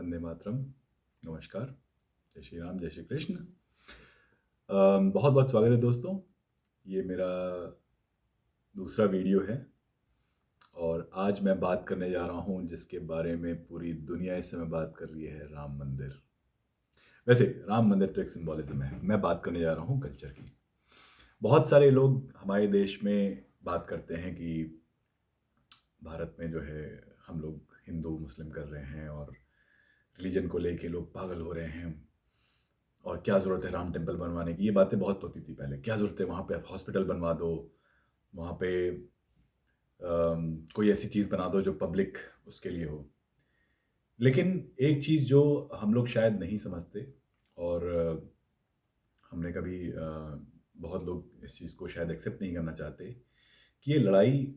वंदे मातरम। नमस्कार। जय श्री राम, जय श्री कृष्ण। बहुत बहुत स्वागत है दोस्तों। ये मेरा दूसरा वीडियो है और आज मैं बात करने जा रहा हूँ जिसके बारे में पूरी दुनिया इस समय बात कर रही है, राम मंदिर। वैसे राम मंदिर तो एक सिंबॉलिज्म है, मैं बात करने जा रहा हूँ कल्चर की। बहुत सारे लोग हमारे देश में बात करते हैं कि भारत में जो है हम लोग हिंदू मुस्लिम कर रहे हैं और रिलीजन को लेके लोग पागल हो रहे हैं और क्या ज़रूरत है राम टेम्पल बनवाने की। ये बातें बहुत होती थी पहले, क्या ज़रूरत है वहाँ पे हॉस्पिटल बनवा दो, वहाँ पे कोई ऐसी चीज़ बना दो जो पब्लिक उसके लिए हो। लेकिन एक चीज़ जो हम लोग शायद नहीं समझते और हमने कभी बहुत लोग इस चीज़ को शायद एक्सेप्ट नहीं करना चाहते कि ये लड़ाई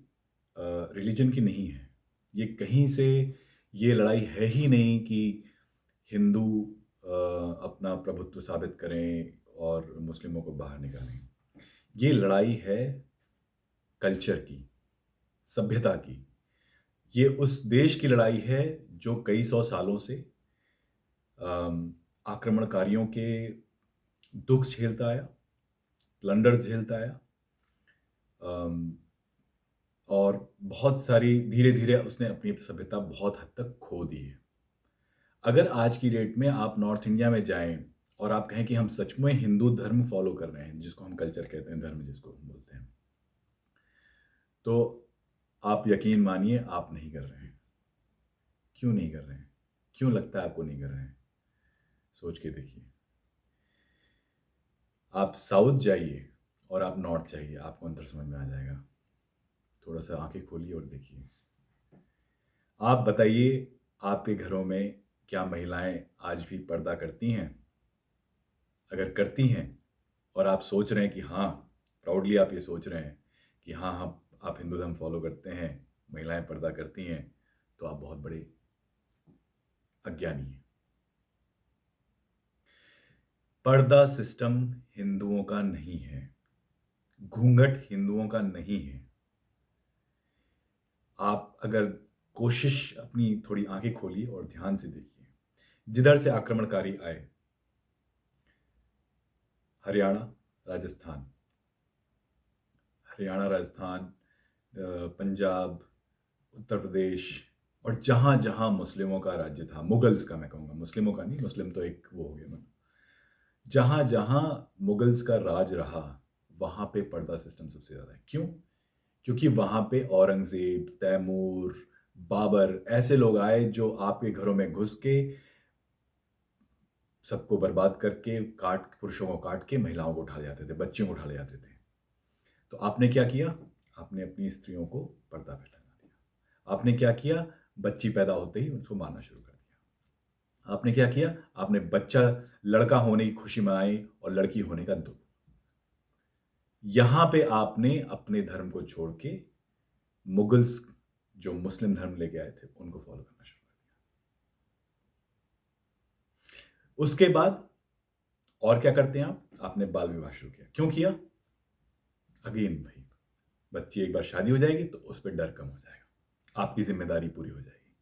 रिलीजन की नहीं है। ये कहीं से ये लड़ाई है ही नहीं कि हिंदू अपना प्रभुत्व साबित करें और मुस्लिमों को बाहर निकालें। ये लड़ाई है कल्चर की, सभ्यता की। ये उस देश की लड़ाई है जो कई सौ सालों से आक्रमणकारियों के दुख झेलता आया, प्लंडर्स झेलता आया, अम, और बहुत सारी धीरे-धीरे उसने अपनी सभ्यता बहुत हद तक खो दी है। अगर आज की डेट में आप नॉर्थ इंडिया में जाएँ और आप कहें कि हम सच में हिंदू धर्म फ़ॉलो कर रहे हैं, जिसको हम कल्चर कहते हैं, धर्म जिसको हम बोलते हैं, तो आप यकीन मानिए आप नहीं कर रहे हैं। क्यों नहीं कर रहे हैं? क्यों लगता है आपको नहीं कर रहे हैं? सोच के देखिए। आप साउथ जाइए और आप नॉर्थ जाइए, आपको अंतर समझ में आ जाएगा। थोड़ा-सा आँखें खोलिए और देखिए। आप बताइए, आपके घरों में क्या महिलाएँ आज भी पर्दा करती हैं? अगर करती हैं और आप सोच रहे हैं कि हाँ, प्राउडली आप ये सोच रहे हैं कि हाँ, आप हिंदू धर्म फ़ॉलो करते हैं, महिलाएँ पर्दा करती हैं, तो आप बहुत बड़े अज्ञानी हैं। पर्दा सिस्टम हिंदुओं का नहीं है, घूंघट हिंदुओं का नहीं है। आप अगर कोशिश अपनी थोड़ी आँखें खोलिए और ध्यान से देखिए, जिधर से आक्रमणकारी आए, हरियाणा, राजस्थान, राजस्थान, पंजाब, उत्तर प्रदेश और जहाँ-जहाँ मुस्लिमों का राज्य था, मुगल्स का मैं कहूँगा, मुस्लिमों का नहीं, मुस्लिम तो एक वो हो गया ना। जहाँ-जहाँ मुगल्स का राज रहा, वहाँ पे पर्दा सिस्टम सबसे ज़्यादा है। क्यों? क्योंकि वहाँ पे औरंगज़ेब, तैमूर, बाबर ऐसे लोग आए जो आपके घरों में घुस के सबको बर्बाद करके पुरुषों को काट के महिलाओं को उठा ले जाते थे, बच्चियों को उठा ले जाते थे। तो आपने क्या किया? आपने अपनी स्त्रियों को पर्दा पे टंगा दिया। आपने क्या किया? बच्ची पैदा होते ही उसको मारना शुरू कर दिया। आपने क्या किया? आपने बच्चा लड़का होने की खुशी मनाई और लड़की होने का दुःख। यहाँ पे आपने अपने धर्म को छोड़ के मुगल्स जो मुस्लिम धर्म लेके आए थे, उनको फॉलो करना शुरू कर दिया। उसके बाद और क्या करते हैं आप? आपने बाल विवाह शुरू किया। क्यों किया? अगेन भाई, बच्ची एक बार शादी हो जाएगी तो उस पे डर कम हो जाएगा। आपकी ज़िम्मेदारी पूरी हो जाएगी।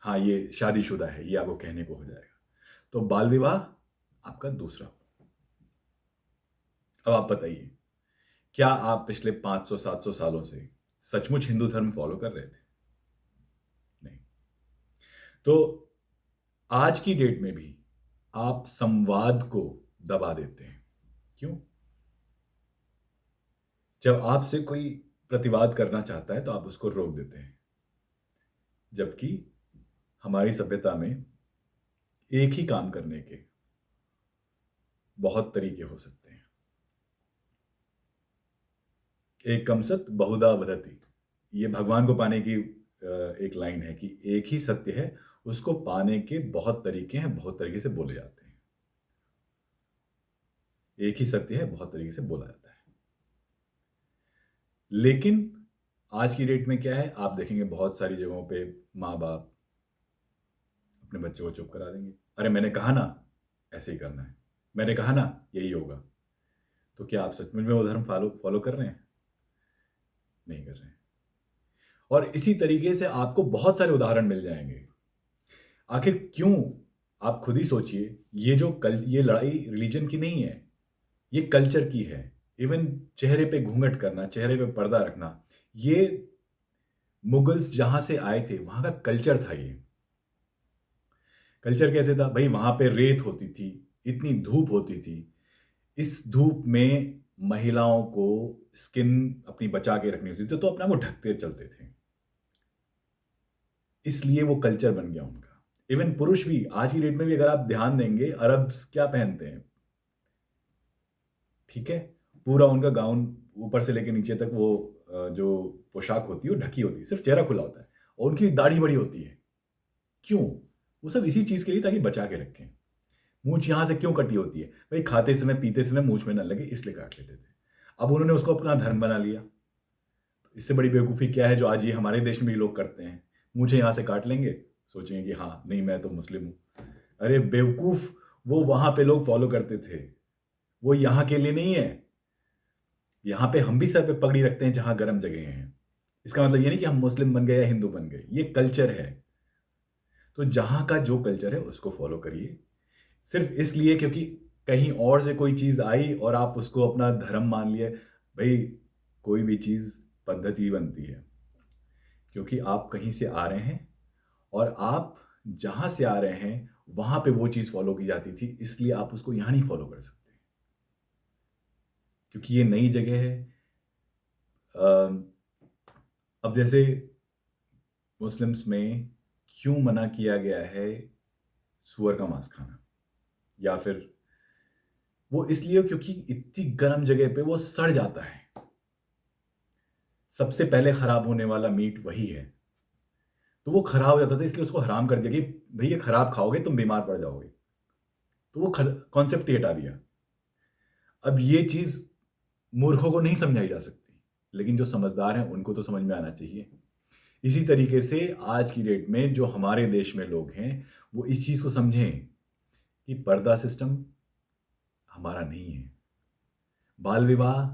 हाँ, ये शादीशुदा है, ये आपको कहने को हो जाएगा। तो बाल विवाह आपका दूसरा। अब आप बताइए, क्या आप पिछले 500-700 सालों से सचमुच हिंदू धर्म फॉलो कर रहे थे? नहीं। तो आज की डेट में भी आप संवाद को दबा देते हैं। क्यों? जब आपसे कोई प्रतिवाद करना चाहता है तो आप उसको रोक देते हैं। जबकि हमारी सभ्यता में एक ही काम करने के बहुत तरीके हो सकते हैं। एकम सत बहुधा वदति, ये भगवान को पाने की एक लाइन है कि एक ही सत्य है, उसको पाने के बहुत तरीके हैं, बहुत तरीके से बोले जाते हैं। एक ही सत्य है, बहुत तरीके से बोला जाता है। लेकिन आज की डेट में क्या है, आप देखेंगे बहुत सारी जगहों पे माँ-बाप अपने बच्चों को चुप करा देंगे। अरे मैंने कहा ना, ऐसे ही करना है। मैंने कहा ना, यही होगा। तो क्या आप सचमुच में वो धर्म फॉलो कर रहे हैं? नहीं कर रहे हैं। और इसी तरीके से आपको बहुत सारे उदाहरण मिल जाएँगे। आखिर क्यों आप खुद ही सोचिए, ये लड़ाई रिलीजन की नहीं है, ये कल्चर की है। इवन चेहरे पे घूंघट करना, चेहरे पे पर्दा रखना, ये मुगल्स जहाँ से आए थे, वहाँ का कल्चर था ये। कल्चर कैसे था? भई वहाँ पे रेत होती थी, इतनी धूप होती थी। इस धूप में महिलाओं को स्किन अपनी बचा के रखनी होती थी, तो अपने आप को ढकते चलते थे। इसलिए वो कल्चर बन गया उनका। इवन पुरुष भी आज की डेट में भी अगर आप ध्यान देंगे, अरब्स क्या पहनते हैं? ठीक है? पूरा उनका गाउन ऊपर से लेके नीचे तक वो जो पोशाक होती है वो ढकी होती है, सिर्फ चेहरा खुला होता है और उनकी दाढ़ी बड़ी होती है। क्यों? वो सब इसी चीज़ के लिए ताकि बचा के रखें। मूंछ यहाँ से क्यों कटी होती है? भाई खाते समय, पीते समय मूंछ में ना लगे इसलिए काट लेते थे। अब उन्होंने उसको अपना धर्म बना लिया। इससे बड़ी बेवकूफ़ी क्या है जो आज ये हमारे देश में भी लोग करते हैं? मूंछें यहाँ से काट लेंगे, सोचेंगे कि हाँ, नहीं मैं तो मुस्लिम हूँ। अरे बेवकूफ़! वो वहाँ पे लोग फ़ॉलो करते थे। वो यहाँ के लिए नहीं है। यहाँ पे हम भी सर पे पगड़ी रखते हैं जहाँ गर्म जगह हैं। इसका मतलब ये नहीं कि हम मुस्लिम बन गए या हिंदू बन गए। ये कल्चर है। तो जहाँ का जो कल्चर है उसको फ़ॉलो करिए। सिर्फ़ इसलिए क्योंकि कहीं और से कोई चीज़ आई और आप उसको अपना धर्म मान लिए। भई कोई भी चीज़ पद्धति बनती है। क्योंकि आप कहीं से आ रहे हैं और आप जहाँ से आ रहे हैं, वहाँ पे वो चीज़ फ़ॉलो की जाती थी, इसलिए आप उसको यहाँ नहीं फ़ॉलो कर सकते। क्योंकि ये नई जगह है। अ, अब जैसे मुस्लिम्स में क्यों मना किया गया है सूअर का मांस खाना? या फिर वो इसलिए क्योंकि इतनी गर्म जगह पे वो सड़ जाता है। सबसे पहले खराब होने वाला मीट वही है। तो वो खराब हो जाता था इसलिए उसको हराम कर दिया कि भई ये खराब खाओगे तुम बीमार पड़ जाओगे। तो वो कॉन्सेप्ट ही हटा दिया। अब ये चीज़ मूर्खों को नहीं समझाई जा सकती, लेकिन जो समझदार हैं उनको तो समझ में आना चाहिए। इसी तरीके से आज की डेट में जो हमारे देश में लोग हैं, वो इस चीज़ को समझें कि पर्दा सिस्टम हमारा नहीं है। बाल विवाह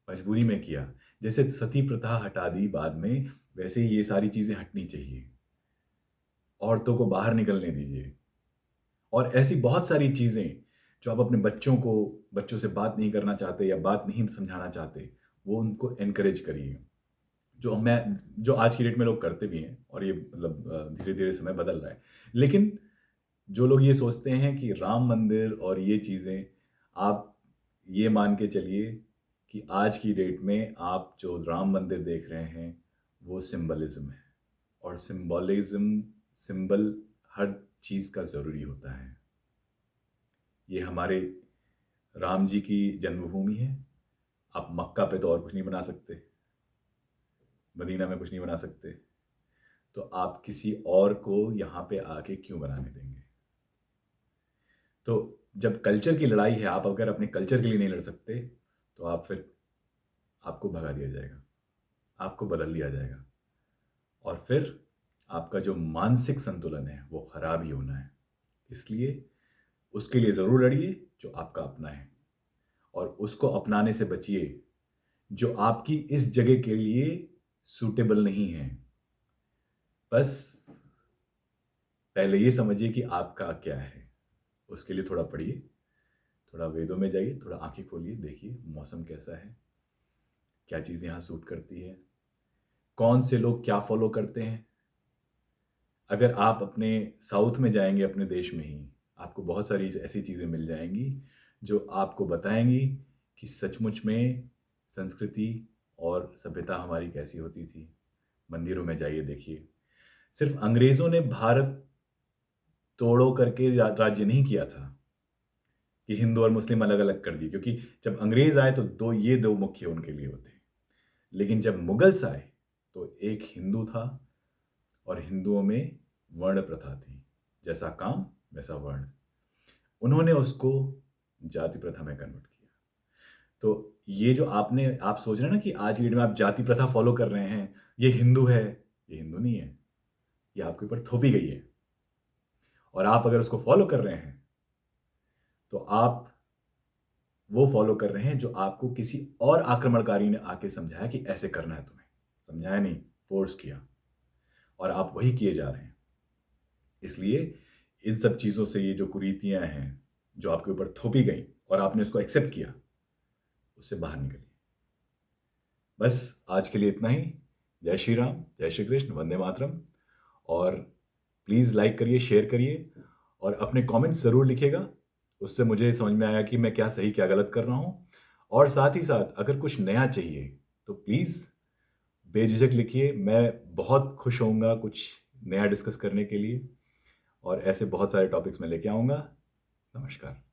मजबूरी में किया, जैसे सती प्रथा हटा दी बाद में, वैसे ही ये सारी चीज़ें हटनी चाहिए। औरतों को बाहर निकलने दीजिए। और ऐसी बहुत सारी चीज़ें जो आप अपने बच्चों से बात नहीं करना चाहते या बात नहीं समझाना चाहते, वो उनको एनकरेज करिए। जो आज की डेट में लोग करते भी हैं और ये मतलब धीरे-धीरे समय बदल रहा है। लेकिन जो लोग ये सोचते हैं कि राम मंदिर और ये चीज़ें, आप ये मान के चलिए कि आज की डेट में आप जो राम मंदिर देख रहे हैं, वो सिंबलिज़्म है और सिंबल हर चीज़ का ज़रूरी होता है। ये हमारे राम जी की जन्मभूमि है। आप मक्का पे तो और कुछ नहीं बना सकते, मदीना में कुछ नहीं बना सकते, तो आप किसी और को यहाँ पे आके क्यों बनाने देंगे? तो जब कल्चर की लड़ाई है, आप अगर अपने कल्चर के लिए नहीं लड़ सकते, तो आपको भगा दिया जाएगा, आपको बदल दिया जाएगा और फिर आपका जो मानसिक संतुलन है, वो खराब ही होना है। इसलिए उसके लिए ज़रूर लड़िए जो आपका अपना है और उसको अपनाने से बचिए जो आपकी इस जगह के लिए सूटेबल नहीं है। बस पहले ये समझिए कि आपका क्या है। उसके लिए थोड़ा पढ़िए, थोड़ा वेदों में जाइए, थोड़ा आँखें खोलिए, देखिए मौसम कैसा है, क्या चीज़ें यहाँ सूट करती है, कौन से लोग क्या फ़ॉलो करते हैं। अगर आप अपने साउथ में जाएँगे अपने देश में ही, आपको बहुत सारी ऐसी चीज़ें मिल जाएँगी, जो आपको बताएँगी कि सचमुच में संस्कृति और सभ्यता हमारी कैसी होती थी। मंदिरों में जाइए देखिए। सिर्फ़ अंग्रेज़ों ने भारत तोड़ो करके राज्य नहीं किया था, कि हिंदू और मुस्लिम अलग-अलग कर दिए क्योंकि जब अंग्रेज़ आए तो 2 मुख्य उनके लिए होते। लेकिन जब मुगल्स आए, तो एक हिंदू था और हिंदुओं में वर्ण प्रथा थी। जैसा काम, वैसा वर्ण। उन्होंने उसको जाति प्रथा में कन्वर्ट किया। तो ये जो आप सोच रहे हैं ना कि आज की डेट में आप जाति प्रथा फ़ॉलो कर रहे हैं, ये हिंदू है, ये हिंदू नहीं है। ये आपके ऊपर थोपी गई है और आप अगर उसको फ़ॉलो कर रहे हैं, तो आप वो फ़ॉलो कर रहे हैं जो आपको किसी और आक्रमणकारी ने आके समझाया कि ऐसे करना है तुम्हें। समझाया नहीं, फ़ोर्स किया और आप वही किए जा रहे हैं। इसलिए इन सब चीज़ों से, ये जो कुरीतियाँ हैं, जो आपके ऊपर थोपी गई और आपने उसको एक्सेप्ट किया, उससे बाहर निकलिए। बस आज के लिए इतना ही। जय श्री राम, जय श्री कृष्ण, वंदे मातरम। और प्लीज़ लाइक करिए, शेयर करिए और अपने कमेंट्स ज़रूर लिखिएगा। उससे मुझे समझ में आया कि मैं क्या सही, क्या गलत कर रहा हूँ। और साथ ही साथ अगर कुछ नया चाहिए, तो प्लीज़ बेझिझक लिखिए। मैं बहुत खुश होऊँगा कुछ नया डिस्कस करने के लिए और ऐसे बहुत सारे टॉपिक्स मैं लेके आऊँगा। नमस्कार।